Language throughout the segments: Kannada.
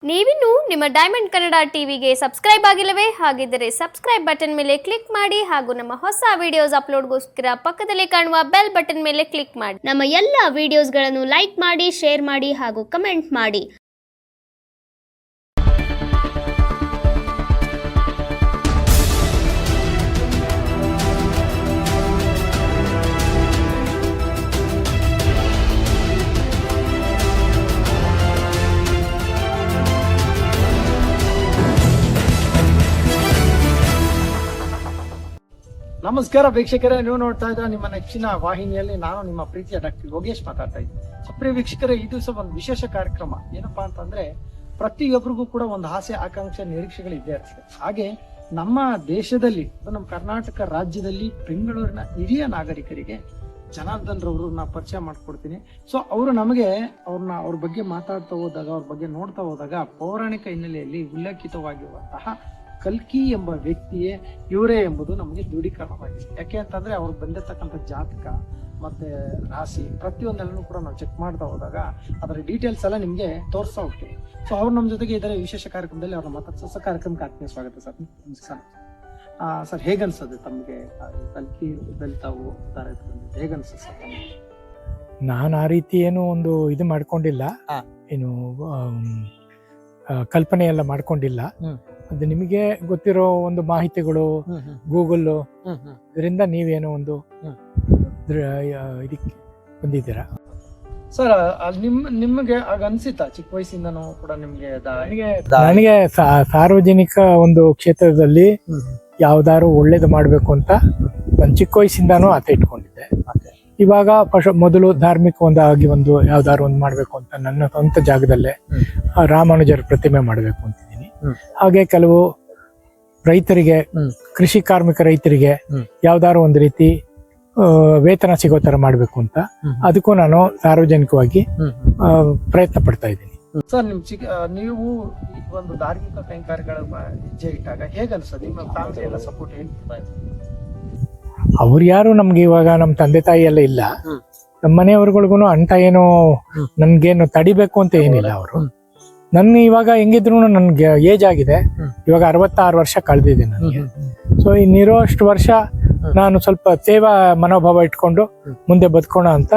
ನೀವಿನ್ನು ನಿಮ್ಮ ಡೈಮಂಡ್ ಕನ್ನಡ ಟಿವಿಗೆ ಸಬ್ಸ್ಕ್ರೈಬ್ ಆಗಿಲ್ಲವೇ? ಹಾಗಿದ್ದರೆ ಸಬ್ಸ್ಕ್ರೈಬ್ ಬಟನ್ ಮೇಲೆ ಕ್ಲಿಕ್ ಮಾಡಿ ಹಾಗೂ ನಮ್ಮ ಹೊಸ ವಿಡಿಯೋಸ್ ಅಪ್ಲೋಡ್ಗೋಸ್ಕರ ಪಕ್ಕದಲ್ಲಿ ಕಾಣುವ ಬೆಲ್ ಬಟನ್ ಮೇಲೆ ಕ್ಲಿಕ್ ಮಾಡಿ. ನಮ್ಮ ಎಲ್ಲ ವಿಡಿಯೋಸ್ಗಳನ್ನು ಲೈಕ್ ಮಾಡಿ, ಶೇರ್ ಮಾಡಿ ಹಾಗೂ ಕಮೆಂಟ್ ಮಾಡಿ. ನಮಸ್ಕಾರ ವೀಕ್ಷಕರೇ, ನೀವು ನೋಡ್ತಾ ಇದ್ರೆ ನಿಮ್ಮ ನೆಚ್ಚಿನ ವಾಹಿನಿಯಲ್ಲಿ ನಾನು ನಿಮ್ಮ ಪ್ರೀತಿಯ ಡಾಕ್ಟರ್ ಯೋಗೇಶ್ ಮಾತಾಡ್ತಾ ಇದ್ದೀನಿ. ಸುಪ್ರಿಯ ವೀಕ್ಷಕರೇ, ಈ ದಿವಸ ಒಂದು ವಿಶೇಷ ಕಾರ್ಯಕ್ರಮ. ಏನಪ್ಪಾ ಅಂತಂದ್ರೆ, ಪ್ರತಿಯೊಬ್ಬರಿಗೂ ಕೂಡ ಒಂದು ಆಸೆ, ಆಕಾಂಕ್ಷೆ, ನಿರೀಕ್ಷೆಗಳು ಇದ್ದೇ ಇರ್ತದೆ. ಹಾಗೆ ನಮ್ಮ ದೇಶದಲ್ಲಿ, ನಮ್ಮ ಕರ್ನಾಟಕ ರಾಜ್ಯದಲ್ಲಿ ಬೆಂಗಳೂರಿನ ಹಿರಿಯ ನಾಗರಿಕರಿಗೆ ಜನಾರ್ದನ್ ರವ್ರನ್ನ ಪರಿಚಯ ಮಾಡ್ಕೊಡ್ತೀನಿ. ಸೊ ಅವರು ನಮಗೆ ಅವ್ರ ಬಗ್ಗೆ ಮಾತಾಡ್ತಾ ಹೋದಾಗ, ಅವ್ರ ಬಗ್ಗೆ ನೋಡ್ತಾ ಹೋದಾಗ ಪೌರಾಣಿಕ ಹಿನ್ನೆಲೆಯಲ್ಲಿ ಉಲ್ಲೇಖಿತವಾಗಿರುವಂತಹ ಕಲ್ಕಿ ಎಂಬ ವ್ಯಕ್ತಿಯೇ ಇವರೇ ಎಂಬುದು ನಮಗೆ ದೃಢೀಕರಣವಾಗಿದೆ. ಯಾಕೆ ಅಂತಂದ್ರೆ ಅವ್ರು ಬಂದಿರ್ತಕ್ಕಂಥ ಜಾತಕ ಮತ್ತೆ ರಾಶಿ ಪ್ರತಿಯೊಂದೆಲ್ಲೂ ಕೂಡ ನಾವು ಚೆಕ್ ಮಾಡ್ತಾ ಹೋದಾಗ ಅದರ ಡೀಟೇಲ್ಸ್ ಎಲ್ಲ ನಿಮ್ಗೆ ತೋರಿಸ್ತಾ ಹೋಗ್ತೀವಿ. ಸೊ ಅವ್ರು ನಮ್ಮ ಜೊತೆಗೆ ಇದರ ವಿಶೇಷ ಕಾರ್ಯಕ್ರಮದಲ್ಲಿ ಅವ್ರನ್ನ ಮಾತಾಡ್ಸೋ ಕಾರ್ಯಕ್ರಮಕ್ಕೆ ಆತ್ಮೀಯ ಸ್ವಾಗತ ಸರ್. ನಮಸ್ಕಾರ ಸರ್, ಹೇಗನ್ಸದೆ ತಮ್ಗೆ ಕಲ್ಕಿ ತಾವು ಹೇಗನ್ಸುತ್ತೆ ಸರ್? ನಾನು ಆ ರೀತಿ ಏನು ಒಂದು ಇದು ಮಾಡ್ಕೊಂಡಿಲ್ಲ, ಏನು ಕಲ್ಪನೆ ಎಲ್ಲ ಮಾಡ್ಕೊಂಡಿಲ್ಲ. ಅದು ನಿಮಗೆ ಗೊತ್ತಿರೋ ಒಂದು ಮಾಹಿತಿಗಳು, ಗೂಗಲ್, ಇದರಿಂದ ನೀವೇನೋ ಒಂದು ಇದಕ್ಕೆ ಬಂದಿದ್ದೀರಾ ಸರ್. ನಿಮ್ಗೆ ಆಗ ಅನ್ಸಿತಾ ಚಿಕ್ಕ ವಯಸ್ಸಿಂದನೂ ಕೂಡ ನಿಮ್ಗೆ? ನನಗೆ ಸಾರ್ವಜನಿಕ ಒಂದು ಕ್ಷೇತ್ರದಲ್ಲಿ ಯಾವ್ದಾದ್ರು ಒಳ್ಳೇದು ಮಾಡ್ಬೇಕು ಅಂತ ನಾನು ಚಿಕ್ಕ ವಯಸ್ಸಿಂದಾನು ಆತ ಇಟ್ಕೊಂಡಿದ್ದೆ. ಇವಾಗ ಮೊದಲು ಧಾರ್ಮಿಕ ಒಂದು ಯಾವ್ದಾದ್ರು ಒಂದು ಮಾಡ್ಬೇಕು ಅಂತ ನನ್ನ ಸ್ವಂತ ಜಾಗದಲ್ಲೇ ರಾಮಾನುಜರ ಪ್ರತಿಮೆ ಮಾಡ್ಬೇಕು ಅಂತಿದ್ದೀನಿ. ಹಾಗೆ ಕೆಲವು ರೈತರಿಗೆ, ಕೃಷಿ ಕಾರ್ಮಿಕ ರೈತರಿಗೆ ಯಾವ್ದಾದ್ರು ಒಂದು ರೀತಿ ವೇತನ ಸಿಗೋ ತರ ಮಾಡ್ಬೇಕು ಅಂತ, ಅದಕ್ಕೂ ನಾನು ಸಾರ್ವಜನಿಕವಾಗಿ ಪ್ರಯತ್ನ ಪಡ್ತಾ ಇದ್ದೀನಿ. ಸರ್, ನೀವು ಒಂದು ಧಾರ್ಮಿಕ ಕೈಂಕರ್ಯಗಳ ಹೆಜ್ಜೆ ಇಟ್ಟಾಗ ಹೇಗನ್ಸದು? ನಿಮ್ಮ ಫ್ಯಾಮಿಲಿ ಎಲ್ಲ ಸಪೋರ್ಟ್ ಹೇಳ್ತಾ ಇದ್ದಾರೆ? ಅವ್ರು ಯಾರು ನಮ್ಗೆ ಇವಾಗ ನಮ್ಮ ತಂದೆ ತಾಯಿ ಎಲ್ಲ ಇಲ್ಲ. ನಮ್ಮ ಮನೆಯವ್ರಗಳಿಗೂ ಅಂಟ ಏನೋ ನನ್ಗೇನು ತಡಿಬೇಕು ಅಂತ ಏನಿಲ್ಲ. ಅವರು ನನ್ನ ಇವಾಗ ಹೆಂಗಿದ್ರು ನನ್ಗೆ ಏಜ್ ಆಗಿದೆ, ಇವಾಗ 66 ವರ್ಷ ಕಳೆದಿದೆ ನನಗೆ. ಸೊ ಇನ್ನಿರೋ ಅಷ್ಟು ವರ್ಷ ನಾನು ಸ್ವಲ್ಪ ಸೇವಾ ಮನೋಭಾವ ಇಟ್ಕೊಂಡು ಮುಂದೆ ಬದುಕೋಣ ಅಂತ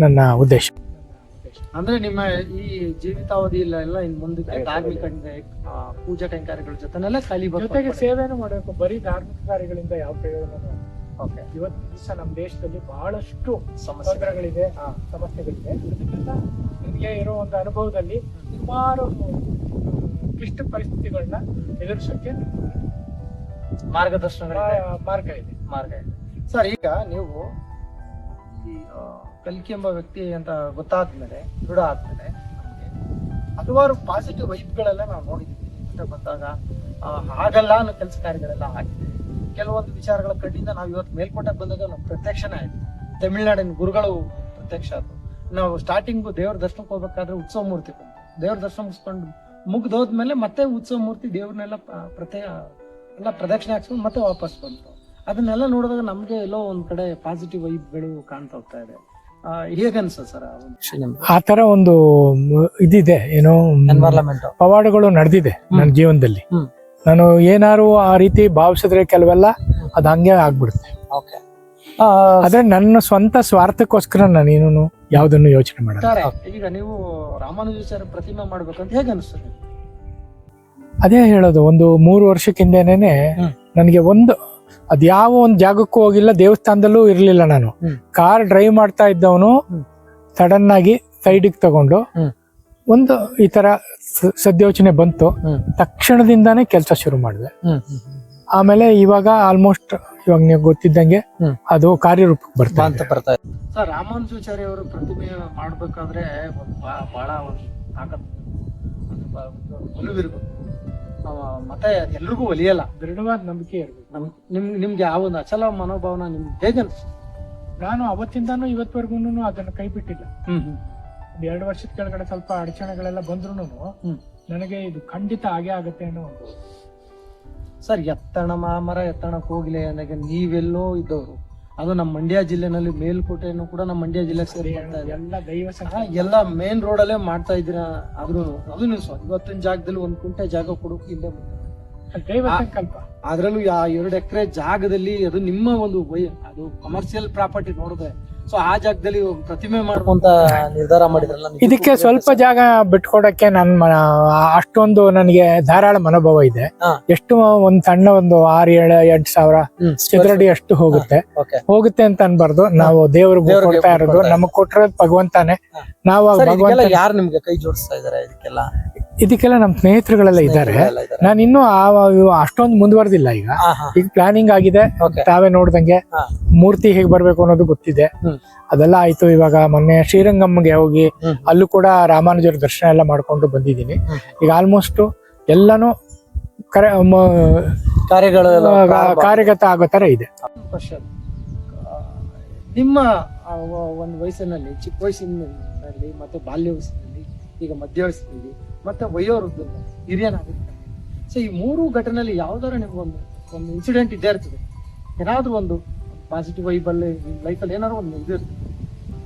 ನನ್ನ ಉದ್ದೇಶ. ಅಂದ್ರೆ ನಿಮ್ಮ ಈ ಜೀವಿತಾವಧಿ ಎಲ್ಲ ಇನ್ ಮುಂದಕ್ಕೆ ಧಾರ್ಮಿಕ ಪೂಜಾ ಕೈಂಕರ್ಯಗಳ ಜೊತೆನೆಲ್ಲ ಜೊತೆಗೆ ಸೇವೆನೂ ಮಾಡಬೇಕು. ಬರೀ ಧಾರ್ಮಿಕ ಕಾರ್ಯಗಳಿಂದ ಯಾವ ಪ್ರಯೋಜನ? ಇವತ್ತು ದಿವಸ ನಮ್ಮ ದೇಶದಲ್ಲಿ ಬಹಳಷ್ಟು ಸಮಸ್ಯೆಗಳಿದೆ, ಸಮಸ್ಯೆಗಳಿದೆ. ಅದಕ್ಕಿಂತ ನನಗೆ ಇರೋ ಒಂದು ಅನುಭವದಲ್ಲಿ ಸುಮಾರು ಕ್ಲಿಷ್ಟ ಪರಿಸ್ಥಿತಿಗಳನ್ನ ಎದುರಿಸೋಕೆ ಮಾರ್ಗ ಇದೆ. ಸರ್, ಈಗ ನೀವು ಈ ಕಲ್ಕಿ ಎಂಬ ವ್ಯಕ್ತಿ ಅಂತ ಗೊತ್ತಾದ್ಮೇಲೆ, ದೃಢ ಆದ್ಮೇಲೆ, ನಮಗೆ ಹಲವಾರು ಪಾಸಿಟಿವ್ ವೈಬ್ಗಳೆಲ್ಲ ನಾವು ನೋಡಿದ್ದೀವಿ. ಮುಂದೆ ಬಂದಾಗ ಆಗಲ್ಲ ಅನ್ನೋ ಕೆಲಸ ಕಾರ್ಯಗಳೆಲ್ಲ ಆಗಿದೆ. ಕೆಲವೊಂದು ವಿಚಾರಗಳ ಕಡೆಯಿಂದ ನಾವು ಇವತ್ತು ಮೇಲ್ಕೋಟೆಗೆ ಬಂದಾಗ ನಮ್ಗೆ ಪ್ರತ್ಯಕ್ಷನೇ ಆಯ್ತು. ತಮಿಳ್ನಾಡಿನ ಗುರುಗಳು ಪ್ರತ್ಯಕ್ಷ ಆದ್ರು. ನಾವು ಸ್ಟಾರ್ಟಿಂಗು ದೇವ್ರ ದರ್ಶನಕ್ಕೆ ಹೋಗ್ಬೇಕಾದ್ರೆ ಉತ್ಸವ ಮೂರ್ತಿ ಬಂತು. ದೇವ್ರ ದರ್ಶನ ಮುಗಿಸ್ಕೊಂಡು ಮುಗ್ದೋದ್ಮೇಲೆ ಮತ್ತೆ ಉತ್ಸವ ಮೂರ್ತಿ ದೇವ್ರನ್ನೆಲ್ಲ ಎಲ್ಲ ಪ್ರದಕ್ಷಿಣೆ ಹಾಕ್ಸ್ಕೊಂಡು ಮತ್ತೆ ವಾಪಸ್ ಬಂತು. ಅದನ್ನೆಲ್ಲ ನೋಡಿದಾಗ ನಮ್ಗೆ ಎಲ್ಲೋ ಒಂದ್ ಕಡೆ ಪಾಸಿಟಿವ್ ವೈಬ್ಗಳು ಕಾಣ್ತಾ ಹೋಗ್ತಾ ಇದೆ. ಹೇಗನ್ಸ ಸರ್ ಆ ತರ ಒಂದು ಇದಿದೆ, ಏನೋ ಪವಾಡಗಳು ನಡೆದಿದೆ ನನ್ನ ಜೀವನದಲ್ಲಿ. ನಾನು ಏನಾರು ಆ ರೀತಿ ಭಾವಿಸಿದ್ರೆ ಕೆಲವೆಲ್ಲ ಅದು ಹಂಗೆ ಆಗ್ಬಿಡುತ್ತೆ. ಆದ್ರೆ ನನ್ನ ಸ್ವಂತ ಸ್ವಾರ್ಥಕ್ಕೋಸ್ಕರ ನಾನೇನು ಯಾವ್ದನ್ನು ಯೋಚನೆ ಮಾಡಲ್ಲ. ಈಗ ನೀವು ರಾಮಾನುಜಾಚಾರ್ಯ ಪ್ರತಿಮೆ ಮಾಡ್ಬೇಕಂತ ಹೇಗೆ ಅನಿಸ್ತದೆ? ಅದೇ ಹೇಳೋದು, ಒಂದು 3 ವರ್ಷಕ್ಕಿಂದೇನೆ ನನಗೆ ಅದ್ಯಾವ ಒಂದು ಜಾಗಕ್ಕೂ ಹೋಗಿಲ್ಲ, ದೇವಸ್ಥಾನದಲ್ಲೂ ಇರ್ಲಿಲ್ಲ. ನಾನು ಕಾರ್ ಡ್ರೈವ್ ಮಾಡ್ತಾ ಇದ್ದವನು ಸಡನ್ ಆಗಿ ಸೈಡಿಗೆ ತಗೊಂಡು ಒಂದು ಈ ತರ ಸದ್ಯೋಚನೆ ಬಂತು. ತಕ್ಷಣದಿಂದಾನೇ ಕೆಲಸ ಶುರು ಮಾಡಿದೆ. ಆಮೇಲೆ ಇವಾಗ ಆಲ್ಮೋಸ್ಟ್ ಇವಾಗ ನೀವು ಗೊತ್ತಿದ್ದಂಗೆ ಅದು ಕಾರ್ಯರೂಪಕ್ಕೆ ಬರ್ತಾ ಇದೆ. ಸರ್, ರಾಮಾನುಜಾಚಾರ್ಯ ಅವರು ಪ್ರತಿಮೆ ಮಾಡ್ಬೇಕಾದ್ರೆ ಬಹಳ ಒಂದು ತಾಕತ್ತು, ಒಲವಿರ್ಬೇಕು. ಮತ್ತೆ ಎಲ್ರಿಗೂ ಒಲಿಯಲ್ಲ, ದೃಢವಾದ ನಂಬಿಕೆ ಇರ್ಬೇಕು. ನಿಮ್ಗೆ ಯಾವ ಒಂದು ಅಚಲ ಮನೋಭಾವನ ನಿಮ್ಗೆ ಹೇಗನ್ಸ? ನಾನು ಅವತ್ತಿಂದಾನು ಇವತ್ತವರೆಗೂ ಅದನ್ನ ಕೈ ಬಿಟ್ಟಿಲ್ಲ. 2 ವರ್ಷದ ಕೆಳಗಡೆ ಸ್ವಲ್ಪ ಅಡಚಣೆಗಳೆಲ್ಲ ಬಂದ್ರು ನನಗೆ ಇದು ಖಂಡಿತ ಹಾಗೆ ಆಗುತ್ತೆ ಅನ್ನೋ ಒಂದು. ಸರ್, ಎತ್ತಣ ಮರ ಎತ್ತಣಕ್ಕೆ ಹೋಗ್ಲಿ ಅಂದಾಗ ನೀವೆಲ್ಲೋ ಇದ್ದವರು ಅದು ನಮ್ಮ ಮಂಡ್ಯ ಜಿಲ್ಲೆನಲ್ಲಿ ಮೇಲ್ಕೋಟೆಯನ್ನು ಕೂಡ ನಮ್ಮ ಮಂಡ್ಯ ಜಿಲ್ಲೆ ಸೇರಿ ಮಾಡ್ತಾ ಇದೆ. ಎಲ್ಲ ದೈವ ಎಲ್ಲ ಮೇನ್ ರೋಡ್ ಅಲ್ಲೇ ಮಾಡ್ತಾ ಇದ್ದೀರಾ. ಆದ್ರೂ ಅದನ್ನು ಇವತ್ತಿನ ಜಾಗದಲ್ಲಿ 1 ಕುಂಟೆ ಜಾಗ ಕೊಡೋಕೆ ಹಿಂದೆ ದೈವ ಸಂಕಲ್ಪ. ಅದ್ರಲ್ಲೂ 2 ಎಕರೆ ಜಾಗದಲ್ಲಿ ಅದು ನಿಮ್ಮ ಒಂದು ಅದು ಕಮರ್ಷಿಯಲ್ ಪ್ರಾಪರ್ಟಿ ನೋಡಿದ್ರೆ ಸೊ ಆ ಜಾಗದಲ್ಲಿ ಒಂದು ಪ್ರತಿಮೆ ಮಾಡುವಂತ ನಿರ್ಧಾರ ಮಾಡಿದ್ರಲ್ಲ. ಇದಕ್ಕೆ ಸ್ವಲ್ಪ ಜಾಗ ಬಿಟ್ಕೊಡಕ್ಕೆ ಅಷ್ಟೊಂದು ನನಗೆ ಧಾರಾಳ ಮನೋಭಾವ ಇದೆ. ಎಷ್ಟು ಒಂದ್ ಸಣ್ಣ ಒಂದು 6-7 ಸಾವಿರ ಚದರಡಿ ಅಷ್ಟು ಹೋಗುತ್ತೆ ಅಂತ ಅನ್ಬಾರ್ದು. ನಾವು ದೇವ್ರಿಗೆ ಕೊಡ್ತಾ ಇರೋದು, ನಮಗ್ ಕೊಟ್ಟಿರೋದು ಭಗವಂತಾನೆ. ನಾವು ಯಾರು ನಿಮ್ಗೆ ಕೈ ಜೋಡಿಸ್ತಾ ಇದಾರೆ ಇದಕ್ಕೆಲ್ಲ ನಮ್ ಸ್ನೇಹಿತರುಗಳೆಲ್ಲ ಇದ್ದಾರೆ. ನಾನು ಇನ್ನೂ ಅಷ್ಟೊಂದು ಮುಂದುವರೆದಿಲ್ಲ. ಈಗ ಪ್ಲಾನಿಂಗ್ ಆಗಿದೆ. ತಾವೇ ನೋಡ್ದಂಗೆ ಮೂರ್ತಿ ಹೇಗ್ ಬರ್ಬೇಕು ಅನ್ನೋದು ಗೊತ್ತಿದೆ. ಅದೆಲ್ಲ ಆಯ್ತು. ಇವಾಗ ಮೊನ್ನೆ ಶ್ರೀರಂಗಮ್ಗೆ ಹೋಗಿ ಅಲ್ಲೂ ಕೂಡ ರಾಮಾನುಜರ ದರ್ಶನ ಎಲ್ಲ ಮಾಡ್ಕೊಂಡು ಬಂದಿದ್ದೀನಿ. ಈಗ ಆಲ್ಮೋಸ್ಟ್ ಎಲ್ಲಾನು ಕಾರ್ಯಗತ ಆಗೋ ತರ ಇದೆ. ನಿಮ್ಮ ಒಂದು ವಯಸ್ಸಿನಲ್ಲಿ, ಚಿಕ್ಕ ವಯಸ್ಸಿನಲ್ಲಿ ಮತ್ತೆ ಬಾಲ್ಯ ವಯಸ್ಸಿನಲ್ಲಿ, ಈಗ ಮಧ್ಯ ವಯಸ್ಸಿನಲ್ಲಿ ಮತ್ತೆ ವಯೋವೃದ್ಧ, ಹಿರಿಯ ನಾಗರಿಕ, ಸೊ ಈ 3 ಘಟನೆಯಲ್ಲಿ ಯಾವ್ದಾರ ನಿಮ್ಗೊಂದು ಇನ್ಸಿಡೆಂಟ್ ಇದ್ದೇ ಇರ್ತದೆ. ಏನಾದ್ರು ಒಂದು ಪಾಸಿಟಿವ್ ವೈಬಲ್ಲಿ ಲೈಫಲ್ಲಿ ಏನಾದ್ರು ಒಂದು ಇದಿರ್ತದೆ.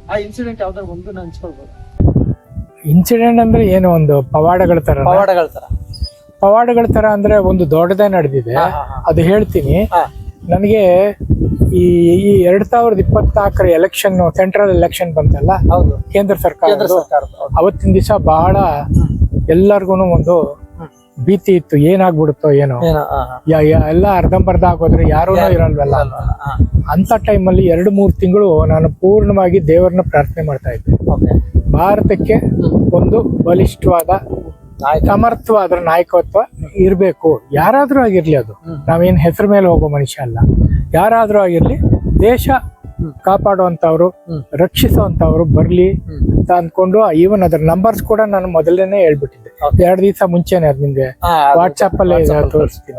ಆ ಇನ್ಸಿಡೆಂಟ್ ಯಾವ್ದಾರು ಒಂದು ಹಂಚ್ಕೊಳ್ಬೋದು. ಇನ್ಸಿಡೆಂಟ್ ಅಂದ್ರೆ ಏನು, ಒಂದು ಪವಾಡಗಳ ತರ ಅಂದ್ರೆ ಒಂದು ದೊಡ್ಡದೇ ನಡೆದಿದೆ. ಅದು ಹೇಳ್ತೀನಿ. ನನಗೆ ಈ 2024 ಎಲೆಕ್ಷನ್, ಸೆಂಟ್ರಲ್ ಎಲೆಕ್ಷನ್ ಬಂತಲ್ಲ, ಕೇಂದ್ರ ಸರ್ಕಾರ, ಅವತ್ತಿನ ದಿವಸ ಬಹಳ ಎಲ್ಲರಿಗೂ ಒಂದು ಭೀತಿ ಇತ್ತು. ಏನಾಗ್ಬಿಡುತ್ತೋ ಏನೋ, ಎಲ್ಲ ಅರ್ಧಂಬರ್ಧ ಆಗೋದ್ರೆ ಯಾರೂ ಇರಲ್ವಲ್ಲ. ಅಂತ ಟೈಮಲ್ಲಿ 2-3 ತಿಂಗಳು ನಾನು ಪೂರ್ಣವಾಗಿ ದೇವರನ್ನ ಪ್ರಾರ್ಥನೆ ಮಾಡ್ತಾ ಇದ್ದೆ. ಭಾರತಕ್ಕೆ ಒಂದು ಬಲಿಷ್ಠವಾದ, ಸಮರ್ಥವಾದ ನಾಯಕತ್ವ ಇರ್ಬೇಕು. ಯಾರಾದ್ರೂ ಆಗಿರ್ಲಿ, ಅದು ನಾವೇನ್ ಹೆಸರು ಮೇಲೆ ಹೋಗೋ ಮನುಷ್ಯ ಅಲ್ಲ. ಯಾರಾದ್ರೂ ಆಗಿರ್ಲಿ, ದೇಶ ಕಾಪಾಡುವಂತವ್ರು, ರಕ್ಷಿಸುವಂತವ್ರು ಬರ್ಲಿ ಅಂತ ಅಂದ್ಕೊಂಡು, ಈವನ್ ಅದ್ರ ನಂಬರ್ಸ್ ಕೂಡ ನಾನು ಮೊದಲೇನೆ ಹೇಳ್ಬಿಟ್ಟಿದ್ದೆ. 2 ದಿವಸ ಮುಂಚೆನೆ ಅದು ನಿಮ್ಗೆ ವಾಟ್ಸ್ಆಪ್ ಅಲ್ಲೇ ತೋರಿಸ್ತೀನಿ.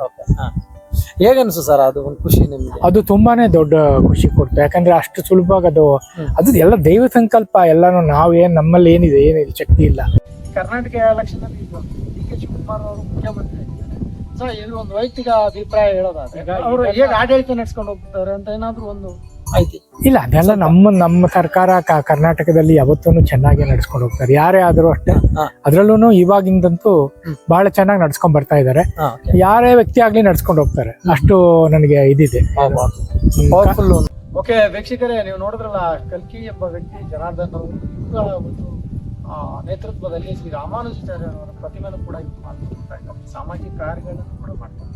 ಹೇಗನ್ಸು ಸರ್ ಅದು ಒಂದು ಖುಷಿ ನಿಮ್ಗೆ? ಅದು ತುಂಬಾನೇ ದೊಡ್ಡ ಖುಷಿ ಕೊಡ್ತು. ಯಾಕಂದ್ರೆ ಅಷ್ಟು ಸುಲಭವಾಗಿ ಅದು ಎಲ್ಲ ದೈವ ಸಂಕಲ್ಪ. ಎಲ್ಲಾನು ನಾವೇನ್ ನಮ್ಮಲ್ಲಿ ಏನಿದೆ ಶಕ್ತಿ ಇಲ್ಲ. ಕರ್ನಾಟಕ ಎಲೆಕ್ಷನ್ ಅಲ್ಲಿ ಡಿ.ಕೆ. ಶಿವಕುಮಾರ್ ಅವರು ಮುಖ್ಯಮಂತ್ರಿ ಆಗಿದ್ದಾರೆ. ಸೊ ಇದು ಒಂದು ವೈಯಕ್ತಿಕ ಅಭಿಪ್ರಾಯ ಹೇಳೋದಾದ್ರೆ ಅವರು ಹೇಗೆ ಆಡಳಿತ ನಡೆಸ್ಕೊಂಡು ಹೋಗ್ತಾರೆ ಅಂತ ಏನಾದ್ರು ಒಂದು ಐತಿ? ಇಲ್ಲ, ಅದೆಲ್ಲ ನಮ್ಮ ಸರ್ಕಾರ ಕರ್ನಾಟಕದಲ್ಲಿ ಯಾವತ್ತೂ ಚೆನ್ನಾಗಿ ನಡ್ಸ್ಕೊಂಡು ಹೋಗ್ತಾರೆ. ಯಾರೇ ಆದ್ರೂ ಅಷ್ಟೇ. ಅದ್ರಲ್ಲೂ ಇವಾಗಿಂದಂತೂ ಬಹಳ ಚೆನ್ನಾಗಿ ನಡ್ಸ್ಕೊಂಡ್ ಬರ್ತಾ ಇದಾರೆ. ಯಾರೇ ವ್ಯಕ್ತಿ ಆಗ್ಲಿ ನಡ್ಸ್ಕೊಂಡು ಹೋಗ್ತಾರೆ. ಅಷ್ಟು ನನಗೆ ಇದಿದೆ. ಓಕೆ ವೀಕ್ಷಕರೇ, ನೀವು ನೋಡಿದ್ರಲ್ಲ, ಕಲ್ಕಿ ಎಂಬ ವ್ಯಕ್ತಿ ಜನಾರ್ದನ್ ಅವರು ಒಂದು ನೇತೃತ್ವದಲ್ಲಿ ಶ್ರೀ ರಾಮಾನುಜಾಚಾರ್ಯ ಅವರ ಪ್ರತಿಮೆಯನ್ನು ಕೂಡ ಮಾಡ್ತಾ ಇದ್ದಾರೆ. ಸಾಮಾಜಿಕ ಕಾರ್ಯಗಳನ್ನು ಕೂಡ ಮಾಡ್ತಾರೆ.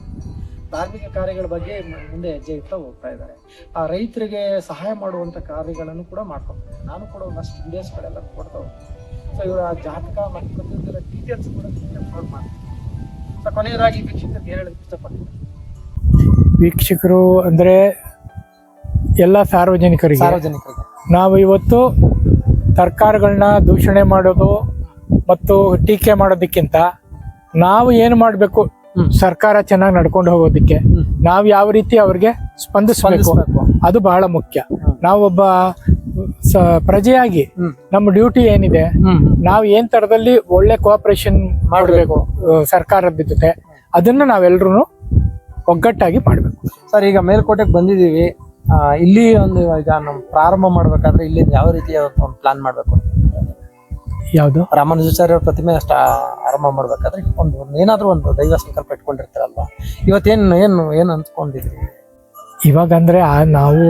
ಧಾರ್ಮಿಕ ಕಾರ್ಯಗಳ ಬಗ್ಗೆ ಮುಂದೆ ಹೆಜ್ಜೆ ಇಡ್ತಾ ಹೋಗ್ತಾ ಇದ್ದಾರೆ. ಆ ರೈತರಿಗೆ ಸಹಾಯ ಮಾಡುವಂತ ಕಾರ್ಯಗಳನ್ನು ಕೂಡ ಮಾಡ್ಕೊತಾರೆ. ನಾನು ಕೂಡ ಒಂದಷ್ಟು ವಿಡಿಯೋಸ್ಗಳೆಲ್ಲ ಕೊಡ್ತಾ ಹೋಗ್ತೀನಿ. ಸೊ ಇವರ ಜಾತಕ ಮತ್ತು ಪ್ರತಿಯೊಂದರ ಡೀಟೇಲ್ಸ್ ಕೂಡ ಅಪ್ಲೋಡ್ ಮಾಡ್ತೀನಿ. ಸೊ ಕೊನೆಯದಾಗಿ ವೀಕ್ಷಕರಿಗೆ ಏನು ಹೇಳೋದಕ್ಕೆ ಇಷ್ಟಪಡ್ತೀನಿ? ವೀಕ್ಷಕರು ಅಂದ್ರೆ ಎಲ್ಲ ಸಾರ್ವಜನಿಕರಿಗೆ ನಾವು ಇವತ್ತು ಸರ್ಕಾರಗಳನ್ನ ದೂಷಣೆ ಮಾಡೋದು ಮತ್ತು ಟೀಕೆ ಮಾಡೋದಕ್ಕಿಂತ ನಾವು ಏನು ಮಾಡಬೇಕು, ಸರ್ಕಾರ ಚೆನ್ನಾಗಿ ನಡ್ಕೊಂಡು ಹೋಗೋದಕ್ಕೆ ನಾವು ಯಾವ ರೀತಿ ಅವ್ರಿಗೆ ಸ್ಪಂದಿಸಬೇಕು, ಅದು ಬಹಳ ಮುಖ್ಯ. ನಾವೊಬ್ಬ ಪ್ರಜೆಯಾಗಿ ನಮ್ಮ ಡ್ಯೂಟಿ ಏನಿದೆ, ನಾವು ಏನ್ ತರದಲ್ಲಿ ಒಳ್ಳೆ ಕೋಆಪರೇಷನ್ ಮಾಡಬೇಕು ಸರ್ಕಾರದ ಜೊತೆ, ಅದನ್ನ ನಾವೆಲ್ಲರೂ ಒಗ್ಗಟ್ಟಾಗಿ ಮಾಡ್ಬೇಕು. ಸರ್, ಈಗ ಮೇಲ್ಕೋಟೆಗೆ ಬಂದಿದ್ದೀವಿ. ಇಲ್ಲಿ ಒಂದು ಈಗ ನಾವು ಪ್ರಾರಂಭ ಮಾಡ್ಬೇಕಾದ್ರೆ ಇಲ್ಲಿ ಯಾವ ರೀತಿಯ ಒಂದು ಪ್ಲಾನ್ ಮಾಡ್ಬೇಕು? ಯಾವುದು? ರಾಮಾನುಜಾಚಾರ್ಯ ಪ್ರತಿಮೆ ಆರಂಭ ಮಾಡ್ಬೇಕಾದ್ರೆ ಒಂದು ಏನಾದ್ರು ಒಂದು ದೈವ ಸಂಕಲ್ಪ ಇಟ್ಕೊಂಡಿರ್ತಾರಲ್ವಾ, ಇವತ್ತೇನು ಅನ್ಸ್ಕೊಂಡಿದ್ರಿ? ಇವಾಗ ಅಂದ್ರೆ ನಾವು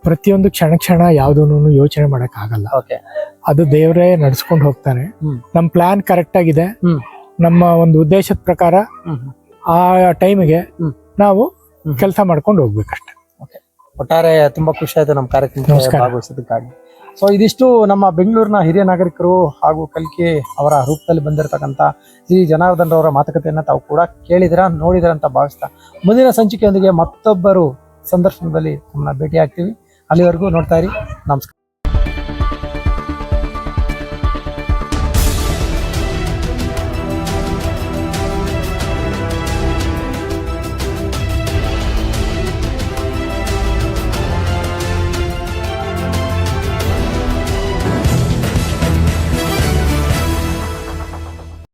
ಪ್ರತಿಯೊಂದು ಕ್ಷಣ ಯಾವ್ದನ್ನು ಯೋಚನೆ ಮಾಡಕ್ ಆಗಲ್ಲ. ಅದು ದೇವರೇ ನಡ್ಸ್ಕೊಂಡು ಹೋಗ್ತಾನೆ. ನಮ್ ಪ್ಲಾನ್ ಕರೆಕ್ಟ್ ಆಗಿದೆ. ನಮ್ಮ ಒಂದು ಉದ್ದೇಶದ ಪ್ರಕಾರ ಆ ಟೈಮಿಗೆ ನಾವು ಕೆಲಸ ಮಾಡ್ಕೊಂಡು ಹೋಗ್ಬೇಕಷ್ಟೆ. ಒಟ್ಟಾರೆ ತುಂಬಾ ಖುಷಿ ಆಯ್ತು ನಮ್ಮ ಕಾರ್ಯಕ್ರಮ ಭಾಗವಹಿಸೋದಕ್ಕಾಗಿ. ಸೊ ಇದಿಷ್ಟು ನಮ್ಮ ಬೆಂಗಳೂರಿನ ಹಿರಿಯ ನಾಗರಿಕರು ಹಾಗೂ ಕಲ್ಕಿ ಅವರ ರೂಪದಲ್ಲಿ ಬಂದಿರತಕ್ಕಂಥ ಶ್ರೀ ಜನಾರ್ದನ್ ರವರ ಮಾತುಕತೆಯನ್ನ ತಾವು ಕೂಡ ನೋಡಿದಿರ ಅಂತ ಭಾವಿಸ್ತಾ, ಮುಂದಿನ ಸಂಚಿಕೆಯೊಂದಿಗೆ ಮತ್ತೊಬ್ಬರು ಸಂದರ್ಶನದಲ್ಲಿ ನಮ್ಮನ್ನ ಭೇಟಿ ಆಗ್ತೀವಿ. ಅಲ್ಲಿವರೆಗೂ ನೋಡ್ತಾ ಇರಿ. ನಮಸ್ಕಾರ.